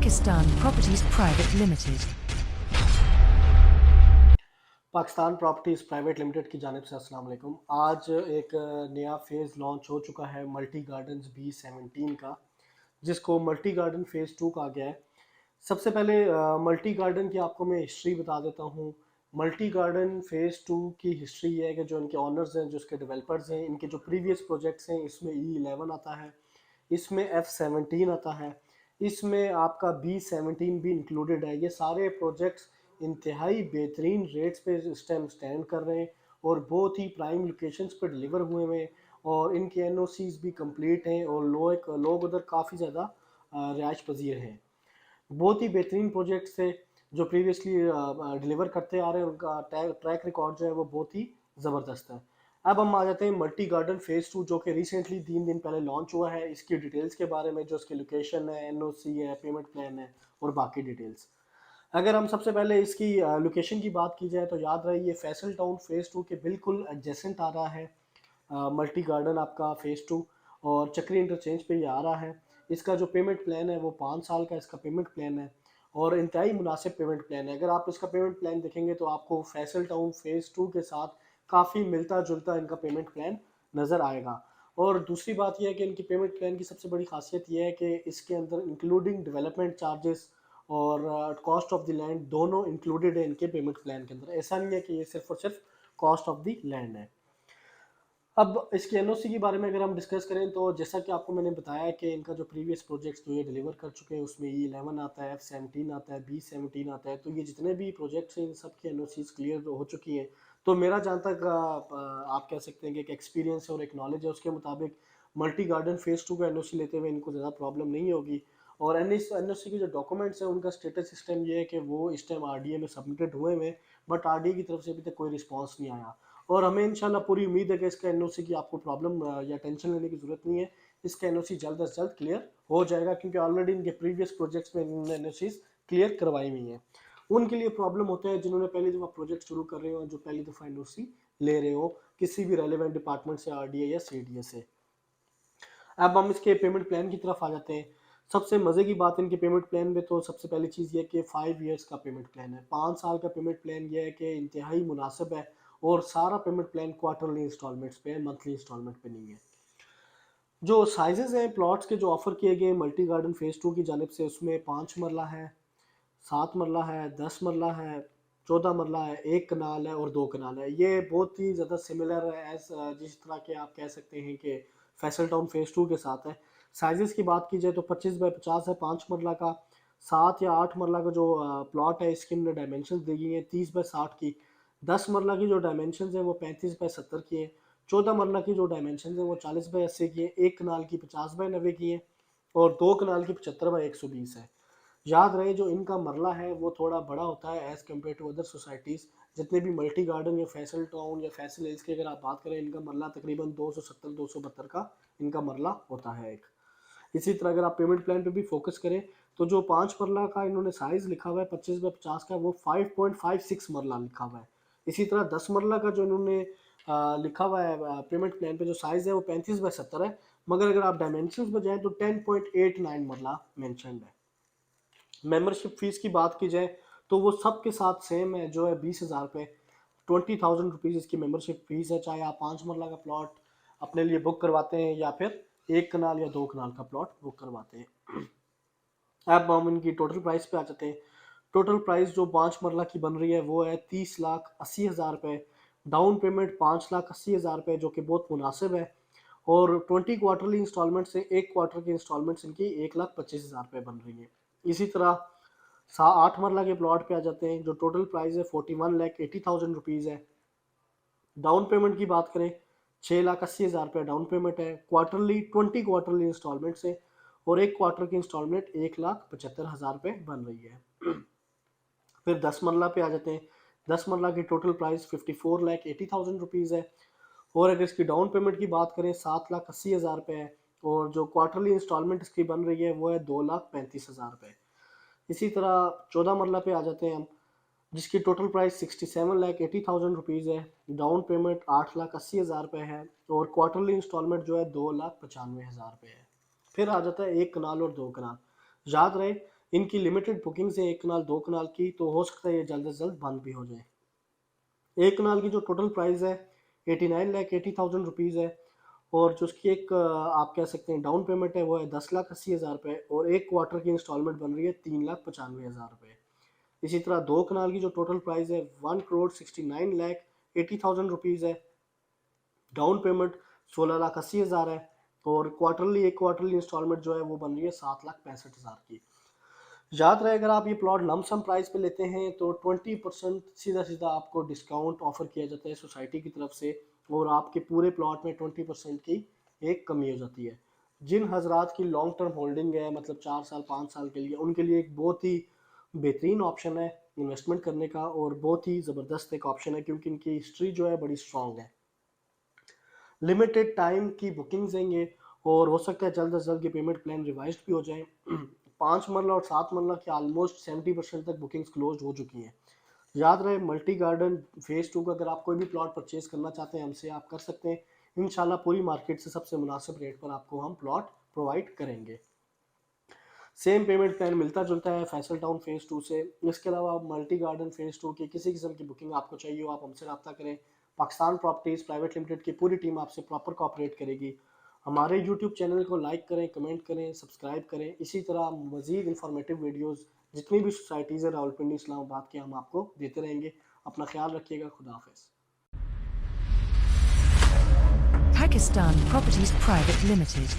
Pakistan Properties Private Limited. Pakistan properties private limited की जानिब से अस्सलाम वालेकुम। आज एक नया फेज़ लॉन्च हो चुका है मल्टी गार्डन्स B17 का, जिसको मल्टी गार्डन फ़ेज़ 2 कहा गया है। सबसे पहले मल्टी गार्डन की आपको मैं हिस्ट्री बता देता हूँ। मल्टी गार्डन फ़ेज़ 2 की हिस्ट्री ये है कि जो इनके ओनर्स हैं, जो इसके डेवलपर्स हैं, इनके जो प्रीवियस प्रोजेक्ट्स हैं, इसमें E11 आता है, इसमें F17 आता है, इसमें आपका B17 भी इंक्लूडेड है। ये सारे प्रोजेक्ट्स इंतहाई बेहतरीन रेट्स पे इस टाइम स्टैंड कर रहे हैं और बहुत ही प्राइम लोकेशंस पर डिलीवर हुए हुए हैं और इनके एनओसीज भी कंप्लीट हैं और लोग उधर काफ़ी ज़्यादा रिहाइश पजीर हैं। बहुत ही बेहतरीन प्रोजेक्ट्स थे जो प्रीवियसली डिलीवर करते आ रहे हैं। उनका ट्रैक रिकॉर्ड जो है वो बहुत ही ज़बरदस्त है। अब हम आ जाते हैं मल्टी गार्डन फ़ेज़ 2 जो कि रिसेंटली 3 दिन पहले लॉन्च हुआ है। इसकी डिटेल्स के बारे में, जो इसकी लोकेशन है, एनओसी है, पेमेंट प्लान है और बाकी डिटेल्स। अगर हम सबसे पहले इसकी लोकेशन की बात की जाए तो याद रहे ये फैसल टाउन फ़ेज़ 2 के बिल्कुल एडजेसेंट आ रहा है। मल्टी गार्डन आपका फ़ेज़ 2 और चक्री इंटरचेंज पे ये आ रहा है। इसका जो पेमेंट प्लान है वो 5 साल का इसका पेमेंट प्लान है और इंतहाई मुनासिब पेमेंट प्लान है। अगर आप इसका पेमेंट प्लान देखेंगे तो आपको फैसल टाउन फ़ेज़ 2 के साथ काफ़ी मिलता-जुलता इनका पेमेंट प्लान नज़र आएगा। और दूसरी बात ये है कि इनकी पेमेंट प्लान की सबसे बड़ी ख़ासियत ये है कि इसके अंदर इंक्लूडिंग डेवलपमेंट चार्जेस और कॉस्ट ऑफ द लैंड दोनों इंक्लूडेड है इनके पेमेंट प्लान के अंदर। ऐसा नहीं है कि ये सिर्फ और सिर्फ कॉस्ट ऑफ द लैंड है। अब इसकी एनओसी के बारे में अगर हम डिस्कस करें तो जैसा कि आपको मैंने बताया कि इनका जो प्रीवियस प्रोजेक्ट्स जो ये डिलीवर कर चुके हैं उसमें E11 आता है, F17 आता है, B17 आता है। तो ये जितने भी प्रोजेक्ट्स हैं इन सब की एनओसीज क्लियर हो चुकी हैं। तो मेरा जहाँ तक आप कह सकते हैं कि एक एक्सपीरियंस है और एक नॉलेज है, उसके मुताबिक मल्टी गार्डन फ़ेज़ 2 का एनओसी लेते हुए इनको ज़्यादा प्रॉब्लम नहीं होगी। और एनओसी के जो डॉक्यूमेंट्स हैं उनका स्टेटस इस टाइम ये है कि वो इस टाइम आरडीए में सबमिटेड हुए हुए हैं, बट आरडीए की तरफ से अभी तक कोई रिस्पॉन्स नहीं आया। और हमें इंशाल्लाह पूरी उम्मीद है कि इसका एनओसी की आपको प्रॉब्लम या टेंशन लेने की ज़रूरत नहीं है। इसका एनओसी जल्द अज जल्द क्लियर हो जाएगा क्योंकि ऑलरेडी इनके प्रीवियस प्रोजेक्ट्स में इन्होंने एनओसीज क्लियर करवाई हुई हैं। उनके लिए प्रॉब्लम होता है जिन्होंने पहली दफ़ा प्रोजेक्ट शुरू कर रहे हो, जो पहली दफ़ा एनओसी ले रहे हो किसी भी रेलिवेंट डिपार्टमेंट से, आरडीए या सीडीए से। अब हम इसके पेमेंट प्लान की तरफ आ जाते हैं। सबसे मज़े की बात इनके पेमेंट प्लान में तो सबसे पहली चीज़ ये है कि 5 इयर्स का पेमेंट प्लान है। 5 साल का पेमेंट प्लान ये है कि इंतहाई मुनासिब है और सारा पेमेंट प्लान क्वार्टरली इंस्टॉलमेंट्स पे है, मंथली इंस्टॉलमेंट पे नहीं है। जो साइजेस हैं प्लॉट्स के जो ऑफर किए गए मल्टी गार्डन फ़ेज़ 2 की जानिब से, उसमें 5 मरला है, 7 मरला है, 10 मरला है, 14 मरला है, 1 कनाल है और 2 कनाल है। ये बहुत ही ज़्यादा सिमिलर है जिस तरह के आप कह सकते हैं कि फैसल टाउन फ़ेज़ 2 के साथ है। साइज़ेस की बात की जाए तो 25 बाय 50 है 5 मरला का। 7 या 8 मरला का जो प्लॉट है इसकी हमने डायमेंशंस दी गई हैं 30 बाय 60 की। 10 मरला की जो डायमेंशंस हैं वो 35 बाय 70 की हैं। 14 मरला की जो डायमेंशंस हैं वो 40 बाय 80 की हैं। 1 कनाल की 50 बाय 90 की हैं और 2 कनाल की 75 बाय 120 है। याद रहे जो इनका मरला है वो थोड़ा बड़ा होता है as compare to other societies. जितने भी मल्टी गार्डन या फैसल टाउन या फैसल हिल्स की अगर आप बात करें, इनका मरला तकरीबन 270-272 का इनका मरला होता है एक। इसी तरह अगर आप पेमेंट प्लान पे भी फोकस करें तो जो 5 मरला का इन्होंने साइज़ लिखा हुआ है 25 बाय 50 का, वो 5.56 मरला लिखा हुआ है। इसी तरह 10 मरला का जो इन्होंने लिखा हुआ है पेमेंट प्लान पे जो साइज़ है वो 35 बाय 70 है, मगर अगर आप डायमेंशंस में जाएँ तो 10.89 मरला मेंशन्ड है। मेंबरशिप फीस की बात की जाए तो वो सबके साथ सेम है, जो है 20,000 रुपये, 20,000 रुपीज़ इसकी मेंबरशिप फीस है। चाहे आप 5 मरला का प्लॉट अपने लिए बुक करवाते हैं या फिर 1 कनाल या 2 कनाल का प्लॉट बुक करवाते हैं। अब हम इनकी टोटल प्राइस पे आ जाते हैं। टोटल प्राइस जो 5 मरला की बन रही है वो है 30,80,000 रुपये। डाउन पेमेंट 5,80,000 रुपये जो कि बहुत मुनासिब है और 20 क्वार्टरली इंस्टॉलमेंट से 1 क्वार्टर की इंस्टॉलमेंट्स इनकी 1,25,000 रुपये बन रही है। इसी तरह 8 मरला के प्लॉट पे आ जाते हैं। जो टोटल प्राइस है 41,80,000 रुपीज़ है। डाउन पेमेंट की बात करें 6,80,000 रुपये डाउन पेमेंट है। क्वार्टरली 20 क्वार्टरली इंस्टॉलमेंट से और 1 क्वार्टर की इंस्टॉलमेंट 1,75,000 रुपये बन रही है। फिर 10 मरला पे आ जाते हैं। 10 मरला की टोटल प्राइस 54,80,000 रुपीज़ है और अगर इसकी डाउन पेमेंट की बात करें 7,80,000 रुपये है और जो क्वार्टरली इंस्टॉलमेंट इसकी बन रही है वो है 2,35,000 रुपये। इसी तरह 14 मरला पे आ जाते हैं हम, जिसकी टोटल प्राइस 67,80,000 रुपीज़ है। डाउन पेमेंट 8,80,000 रुपये है और क्वार्टरली इंस्टॉलमेंट जो है 2,95,000 रुपये है। फिर आ जाता है 1 कनाल और 2 कनाल। याद रहे इनकी लिमिटेड बुकिंग्स है 1 कनाल 2 कनाल की, तो हो सकता है ये जल्द से जल्द बंद भी हो जाए। 1 कनाल की जो टोटल प्राइस है 89,80,000 रुपीज़ है, और जो उसकी एक आप कह सकते हैं डाउन पेमेंट है वो है 10,80,000 रुपये, और एक क्वार्टर की इंस्टॉलमेंट बन रही है 3,95,000 रुपये। इसी तरह 2 कनाल की जो टोटल प्राइस है 1,69,80,000 रुपीज़ है, डाउन पेमेंट 16,80,000 है, और एक क्वार्टरली इंस्टॉलमेंट जो है वो बन रही है 7,65,000 की। याद रहे, अगर आप ये प्लॉट लमसम प्राइस पे लेते हैं तो 20% सीधा सीधा आपको डिस्काउंट ऑफर किया जाता है सोसाइटी की तरफ से, और आपके पूरे प्लॉट में 20% की एक कमी हो जाती है। जिन हजरात की लॉन्ग टर्म होल्डिंग है, मतलब 4 साल 5 साल के लिए, उनके लिए एक बहुत ही बेहतरीन ऑप्शन है इन्वेस्टमेंट करने का, और बहुत ही ज़बरदस्त एक ऑप्शन है क्योंकि इनकी हिस्ट्री जो है बड़ी स्ट्रॉन्ग है। लिमिटेड टाइम की बुकिंग्स हैं ये, और हो सकता है जल्द से जल्द ये पेमेंट प्लान रिवाइज भी हो जाए। 5 मरला और 7 मरला की ऑलमोस्ट 70% तक बुकिंग्स क्लोज हो चुकी हैं। याद रहे, मल्टी गार्डन फेज़ 2 का अगर आप कोई भी प्लॉट परचेज करना चाहते हैं हमसे, आप कर सकते हैं। इंशाल्लाह पूरी मार्केट से सबसे मुनासिब रेट पर आपको हम प्लॉट प्रोवाइड करेंगे। सेम पेमेंट प्लान मिलता जुलता है फैसल टाउन फेज़ 2 से। इसके अलावा मल्टी गार्डन फेज़ 2 की किसी किस्म की बुकिंग आपको चाहिए हो, आप हमसे रब्ता करें। पाकिस्तान प्रॉपर्टीज़ प्राइवेट लिमिटेड की पूरी टीम आपसे प्रॉपर कोऑपरेट करेगी। हमारे यूट्यूब चैनल को लाइक करें, कमेंट करें, सब्सक्राइब करें। इसी तरह मज़ीद इंफॉर्मेटिव वीडियोज़ जितनी भी सोसाइटीज़ है रावलपिंडी इस्लामाबाद के, हम आपको देते रहेंगे। अपना ख्याल रखिएगा। खुदा हाफिज़। Pakistan Properties Private Limited.